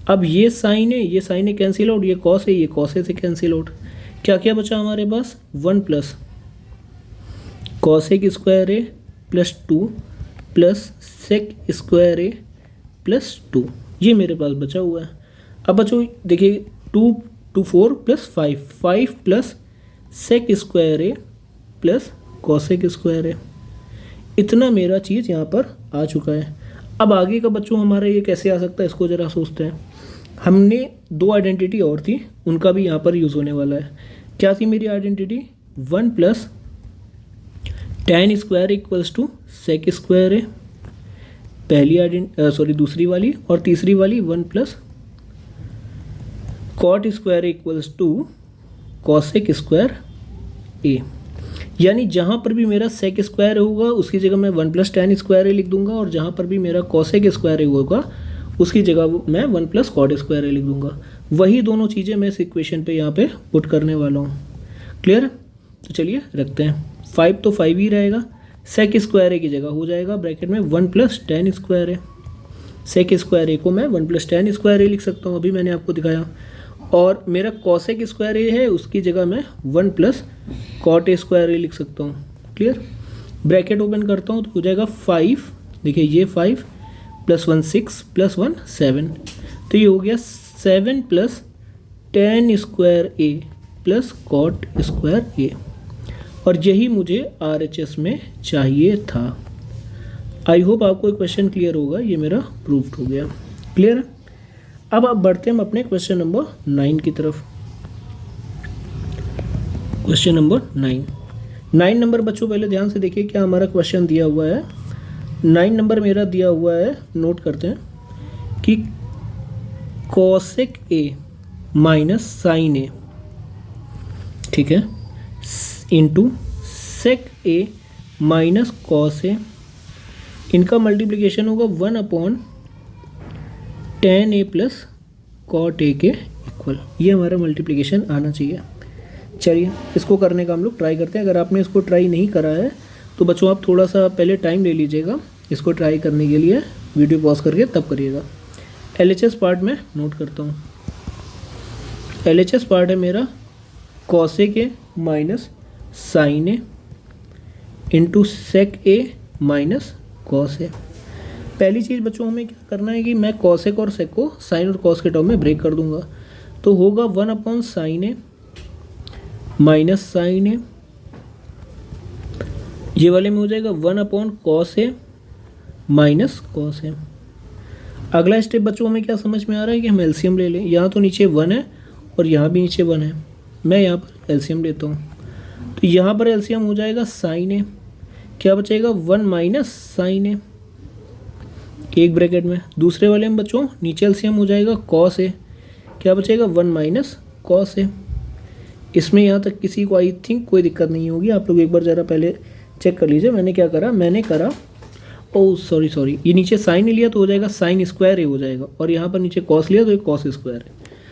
अब ये साइन है कैंसिल आउट, ये कॉस ए से कैंसिल आउट। क्या क्या बचा हमारे पास 1 प्लस कॉसेक स्क्वायर ए प्लस 2 प्लस सेक स्क्वायर ए प्लस 2, ये मेरे पास बचा हुआ है। अब बच्चों देखिए 2 2 4 प्लस 5 प्लस सेक स्क्वायर ए प्लस कॉसेक स्क्वायर ए, इतना मेरा चीज़ यहाँ पर आ चुका है। अब आगे का बच्चों हमारा ये कैसे आ सकता है, इसको ज़रा सोचते हैं। हमने दो आइडेंटिटी और थी, उनका भी यहाँ पर यूज़ होने वाला है। क्या थी मेरी identity? 1 plus tan square equals to sec square है, पहली दूसरी वाली, और तीसरी वाली 1 plus cot square equals to cosec square a. यानी जहाँ पर भी मेरा सेक स्क्वायर होगा उसकी जगह मैं 1 प्लस tan स्क्वायर ए लिख दूंगा, और जहाँ पर भी मेरा कॉसेक स्क्वायर ए होगा उसकी जगह मैं 1 प्लस कॉट स्क्वायर ए लिख दूंगा। वही दोनों चीज़ें मैं इस इक्वेशन पे यहाँ पे पुट करने वाला हूँ। क्लियर? तो चलिए रखते हैं। 5 तो 5 ही रहेगा, सेक स्क्वायर ए की जगह हो जाएगा ब्रैकेट में 1 प्लस tan स्क्वायर ए। सेक स्क्वायर ए को मैं 1 प्लस tan स्क्वायर ए लिख सकता हूँ, अभी मैंने आपको दिखाया। और मेरा कॉसेक स्क्वायर ए है, उसकी जगह मैं 1 प्लस कॉट स्क्वायर ए लिख सकता हूँ। क्लियर? ब्रैकेट ओपन करता हूँ तो हो जाएगा 5, देखिए ये 5 प्लस 1 6 प्लस 1 7, तो ये हो गया 7 प्लस tan स्क्वायर ए प्लस कॉट स्क्वायर ए। और यही मुझे RHS में चाहिए था। आई होप आपको क्वेश्चन क्लियर होगा, ये मेरा प्रूव्ड हो गया। क्लियर? अब आप बढ़ते हैं अपने क्वेश्चन नंबर 9 की तरफ। क्वेश्चन नंबर 9 नंबर बच्चों पहले ध्यान से देखिए क्या हमारा क्वेश्चन दिया हुआ है। 9 नंबर मेरा दिया हुआ है, नोट करते हैं कि cosec A minus sine a, ठीक है, into sec a minus cos a, इनका मल्टीप्लिकेशन होगा 1 tan a plus cot a के इक्वल। ये हमारा मल्टीप्लिकेशन आना चाहिए। चलिए इसको करने का हम लोग ट्राई करते हैं। अगर आपने इसको ट्राई नहीं करा है तो बच्चों आप थोड़ा सा पहले टाइम ले लीजिएगा इसको ट्राई करने के लिए, वीडियो पॉज करके तब करिएगा। LHS पार्ट में नोट करता हूँ। LHS पार्ट है मेरा cosec A minus sine a into sec a minus cos a. पहली चीज़ बच्चों हमें क्या करना है कि मैं कॉसेक और सेक को साइन और कॉस के टर्म में ब्रेक कर दूंगा, तो होगा 1 साइन ए माइनस साइन ए, ये वाले में हो जाएगा 1 कॉस ए माइनस कॉस ए। अगला स्टेप बच्चों हमें क्या समझ में आ रहा है कि हम एलसीएम ले लें। यहाँ तो नीचे 1 है और यहाँ भी नीचे 1 है, मैं यहाँ पर एलसीएम लेता हूँ, तो यहाँ पर एलसीएम हो जाएगा साइन ए, क्या बचेगा 1 माइनस साइन ए, एक ब्रैकेट में। दूसरे वाले में बच्चों नीचे एलसीएम हो जाएगा कॉस ए, क्या बचेगा 1 माइनस कॉस ए। इसमें यहाँ तक किसी को आई थिंक कोई दिक्कत नहीं होगी। आप लोग एक बार ज़रा पहले चेक कर लीजिए मैंने क्या करा। मैंने करा सॉरी ये नीचे साइन लिया तो हो जाएगा साइन स्क्वायर ए हो जाएगा, और यहाँ पर नीचे कॉस लिया तो ये कॉस स्क्वायर है।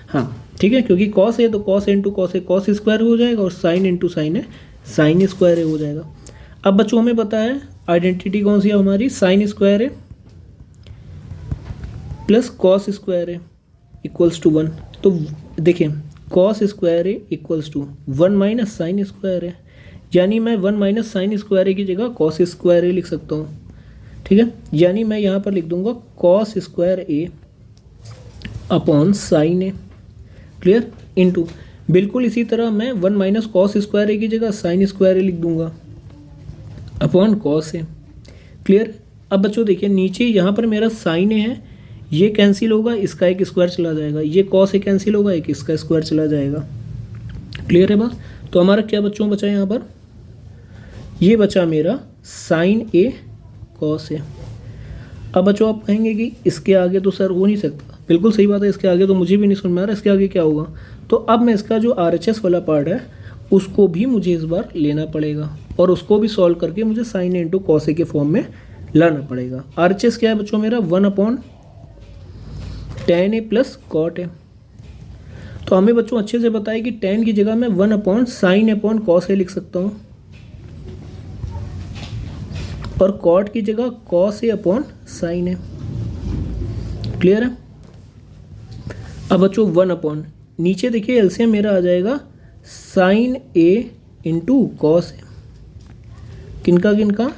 हाँ ठीक है, क्योंकि कॉस है तो cos into cos A cos square हो जाएगा, और साइन इंटू साइन है साइन स्क्वायर ए हो जाएगा। अब बच्चों हमें पता है आइडेंटिटी कौन सी है हमारी, sine square A plus cos square A equals to 1। तो देखिए cos square A equals to 1 minus sine square a, यानी मैं 1 माइनस साइन स्क्वायर ए की जगह कॉस स्क्वायर ए लिख सकता हूँ। ठीक है, यानी मैं यहाँ पर लिख दूंगा cos square a upon sine A. Clear? Into बिल्कुल इसी तरह मैं 1 माइनस कॉस स्क्वायर ए की जगह साइन स्क्वायर ए लिख दूंगा अपॉन कॉस ए। क्लियर? अब बच्चों देखिए नीचे यहाँ पर मेरा साइन ए है, ये कैंसिल होगा, इसका एक स्क्वायर चला जाएगा, ये कॉस ए कैंसिल होगा, एक इसका स्क्वायर चला जाएगा। क्लियर है बात? तो हमारा क्या बच्चों बचा यहाँ पर, ये बचा मेरा साइन ए कॉस ए। अब बच्चों आप कहेंगे कि इसके आगे तो सर हो नहीं सकता, बिल्कुल सही बात है, इसके आगे तो मुझे भी नहीं समझ में आ रहा इसके आगे क्या होगा। तो अब मैं इसका जो RHS वाला पार्ट है उसको भी मुझे इस बार लेना पड़ेगा, और उसको भी सॉल्व करके मुझे साइन इंटू कॉस ए के फॉर्म में लाना पड़ेगा। RHS क्या है बच्चों मेरा 1 tan a plus cot a. तो हमें बच्चों अच्छे से बताया कि tan की जगह मैं 1 साइन अपॉन कॉस ए लिख सकता हूँ, और कॉट की जगह cos A upon sine A. Clear है? अब बच्चों 1 नीचे देखिए एलसीएम मेरा आ जाएगा sine a into cos A, किनका किनका,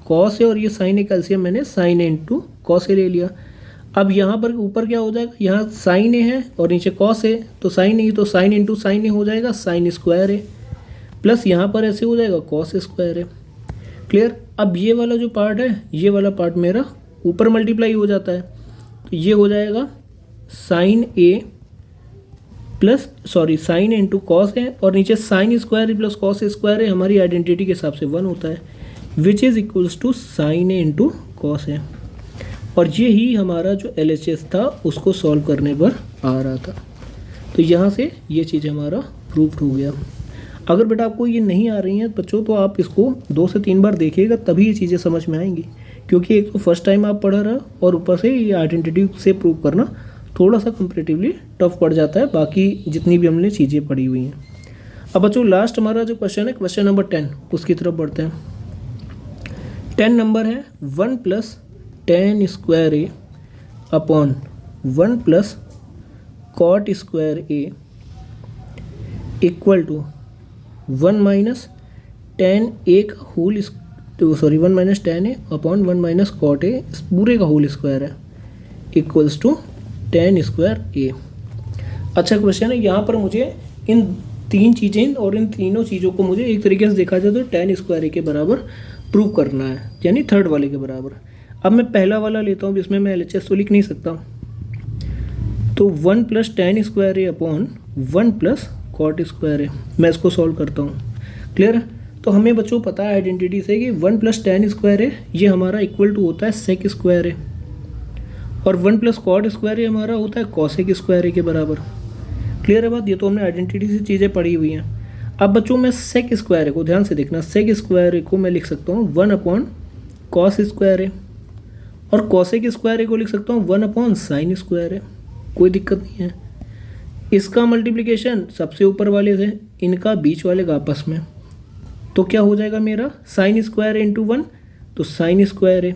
कॉस ए और ये साइन ए का एलसीएम मैंने sign a into cos A ले लिया। अब यहाँ पर ऊपर क्या हो जाएगा, यहाँ साइन ए है और नीचे कॉस ए, तो साइन ए तो साइन इंटू साइन ए हो जाएगा साइन स्क्वायर ए, प्लस यहाँ पर ऐसे हो जाएगा कॉस स्क्वायर ए। क्लियर? अब ये वाला जो पार्ट है, ये वाला पार्ट मेरा ऊपर मल्टीप्लाई हो जाता है, तो ये हो जाएगा sine A plus sine a into cos है, और नीचे sine square plus cos square है, हमारी आइडेंटिटी के हिसाब से 1 होता है, which is equals to sine a into cos है। और ये ही हमारा जो LHS था उसको सॉल्व करने पर आ रहा था। तो यहाँ से ये चीज़ हमारा प्रूव्ड हो गया। अगर बेटा आपको ये नहीं आ रही हैं बच्चों तो आप इसको 2 से 3 बार देखिएगा, तभी ये चीज़ें समझ में आएंगी, क्योंकि एक तो फर्स्ट टाइम आप पढ़ रहे हो और ऊपर से ये आइडेंटिटी से प्रूव करना थोड़ा सा कंपेरेटिवली टफ पड़ जाता है बाकी जितनी भी हमने चीज़ें पढ़ी हुई हैं। अब बच्चों लास्ट हमारा जो क्वेश्चन है, क्वेश्चन नंबर 10, उसकी तरफ बढ़ते हैं। 10 नंबर है 1 plus tan square a upon 1 plus cot square A equal to 1 minus tan a का whole 1 minus tan a upon 1 minus cot a पूरे का होल स्क्वायर है equals to tan square a. अच्छा क्वेश्चन है, यहाँ पर मुझे इन 3 चीज़ें और इन तीनों चीज़ों को मुझे एक तरीके से देखा जाए तो tan स्क्वायर ए के बराबर प्रूव करना है, यानी थर्ड वाले के बराबर। अब मैं पहला वाला लेता हूँ जिसमें मैं LHS तो लिख नहीं सकता, तो 1 plus tan square a upon 1 plus cot square ए, मैं इसको सॉल्व करता हूँ। क्लियर है? तो हमें बच्चों पता है आइडेंटिटी से कि 1 प्लस tan स्क्वायर ए ये हमारा इक्वल टू होता है सेक स्क्वायर ए, और 1 प्लस कॉट स्क्वायर ए हमारा होता है कॉसेक स्क्वायर ए के बराबर। क्लियर है बात? ये तो हमने आइडेंटिटी से चीज़ें पढ़ी हुई हैं। अब बच्चों मैं सेक स्क्वायर ए को ध्यान से देखना, सेक स्क्वायर ए को मैं लिख सकता हूँ 1 अपॉन कॉस स्क्वायर ए, और कॉसेक स्क्वायर ए को लिख सकता हूँ 1 अपॉन साइन स्क्वायर ए, कोई दिक्कत नहीं है। इसका मल्टीप्लिकेशन सबसे ऊपर वाले से इनका बीच वाले का आपस में, तो क्या हो जाएगा मेरा साइन स्क्वायर ए इंटू 1 तो साइन स्क्वायर ए,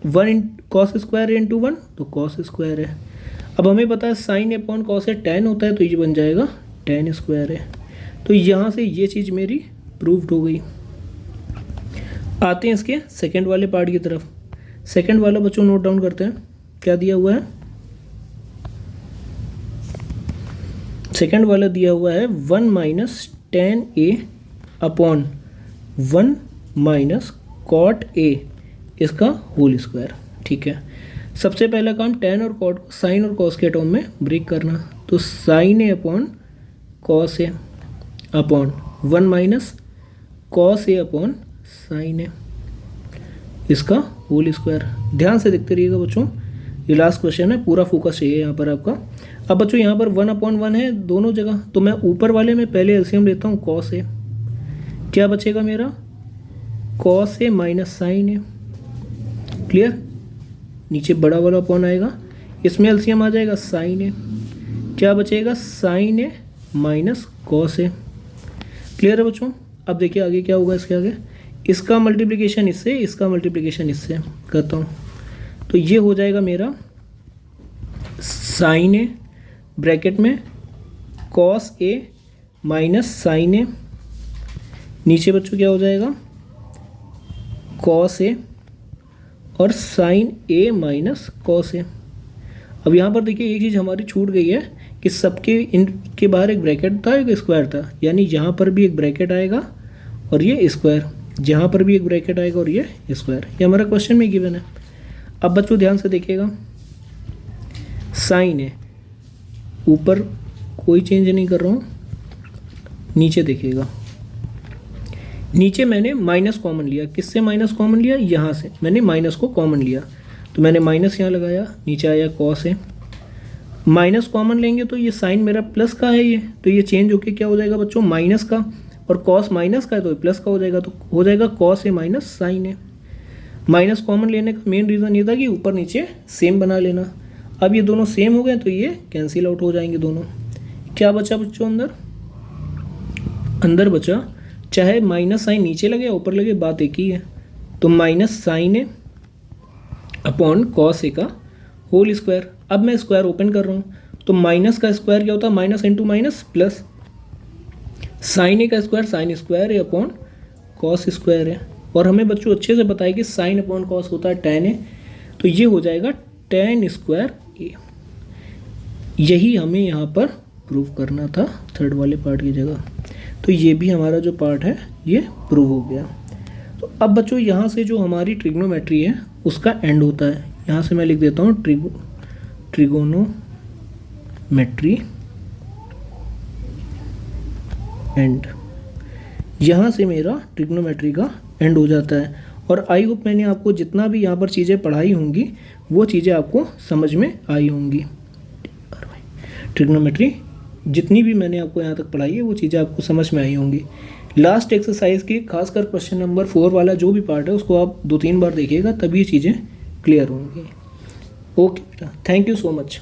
1 इन कॉस स्क्वायर ए इंटू 1 तो कॉस स्क्वायर ए। अब हमें पता है साइन ए अपॉन कॉस ए tan होता है, तो ये बन जाएगा tan स्क्वायर ए। तो यहाँ से ये चीज़ मेरी प्रूव्ड हो गई। आते हैं इसके सेकंड वाले पार्ट की तरफ। सेकंड वाला बच्चों नोट डाउन करते हैं, क्या दिया हुआ है। सेकंड वाला दिया हुआ है 1 minus tan a upon 1 minus cot a इसका होल स्क्वायर। ठीक है, सबसे पहला काम tan और कॉट साइन और कॉस के टर्म में ब्रेक करना, तो साइन ए अपॉन कॉस ए अपॉन 1 माइनस कॉस ए अपॉन साइन ए इसका होल स्क्वायर। ध्यान से देखते रहिएगा बच्चों, ये लास्ट क्वेश्चन है, पूरा फोकस चाहिए यहाँ पर आपका। अब बच्चों यहाँ पर 1 अपॉन 1 है दोनों जगह, तो मैं ऊपर वाले में पहले एलसीएम लेता हूँ कॉस ए, क्या बचेगा मेरा cos A minus sine A. Clear? नीचे बड़ा वाला अपॉन आएगा, इसमें एलसीएम आ जाएगा साइन ए, क्या बचेगा sign A minus cos A. Clear है बच्चों? अब देखिए आगे क्या होगा, इसके आगे इसका मल्टीप्लिकेशन इससे, इसका मल्टीप्लिकेशन इससे करता हूँ, तो ये हो जाएगा मेरा साइन ए ब्रैकेट में कॉस ए माइनस साइन ए, नीचे बच्चों क्या हो जाएगा कॉस ए और sign A minus cos a. अब यहाँ पर देखिए एक चीज़ हमारी छूट गई है कि सबके इनके बाहर एक ब्रैकेट था, एक स्क्वायर था, यानी यहाँ पर भी एक ब्रैकेट आएगा और ये स्क्वायर, जहाँ पर भी एक ब्रैकेट आएगा और ये स्क्वायर, ये हमारा क्वेश्चन में गिवन है। अब बच्चों ध्यान से देखिएगा, साइन है ऊपर कोई चेंज नहीं कर रहा हूँ, नीचे देखिएगा, नीचे मैंने माइनस कॉमन लिया। किससे माइनस कॉमन लिया? यहाँ से मैंने माइनस को कॉमन लिया, तो मैंने माइनस यहाँ लगाया, नीचे आया कॉस है। माइनस कॉमन लेंगे तो ये साइन मेरा प्लस का है, ये तो ये चेंज होके क्या हो जाएगा बच्चों माइनस का, और कॉस माइनस का है तो प्लस का हो जाएगा, तो हो जाएगा cos A minus sine A. Minus common लेने का मेन रीज़न ये था कि ऊपर नीचे सेम बना लेना। अब ये दोनों सेम हो गए तो ये कैंसिल आउट हो जाएंगे दोनों। क्या बचा बच्चों अंदर बचा, चाहे माइनस साइन नीचे लगे या ऊपर लगे बात एक ही है, तो माइनस साइन ए अपॉन कॉस ए का होल स्क्वायर। अब मैं स्क्वायर ओपन कर रहा हूँ, तो माइनस का स्क्वायर क्या होता है minus into minus plus, sine a का square sine square a upon cos square है। और हमें बच्चों अच्छे से पता है कि साइन अपॉन कॉस होता है tan ए, तो ये हो जाएगा tan स्क्वायर ए। यही हमें यहाँ पर प्रूव करना था थर्ड वाले पार्ट की जगह, तो ये भी हमारा जो पार्ट है ये प्रूव हो गया। तो अब बच्चों यहाँ से जो हमारी ट्रिग्नोमेट्री है उसका एंड होता है, यहाँ से मैं लिख देता हूँ मेट्री एंड, यहाँ से मेरा ट्रिग्नोमेट्री का एंड हो जाता है। और आई होप मैंने आपको जितना भी यहाँ पर चीज़ें पढ़ाई होंगी वो चीज़ें आपको समझ में आई होंगी। ट्रिग्नोमेट्री जितनी भी मैंने आपको यहाँ तक पढ़ाई है वो चीज़ें आपको समझ में आई होंगी। लास्ट एक्सरसाइज के खासकर क्वेश्चन नंबर 4 वाला जो भी पार्ट है उसको आप 2-3 बार देखिएगा, तभी ये चीज़ें क्लियर होंगी। ओके बेटा, थैंक यू सो मच।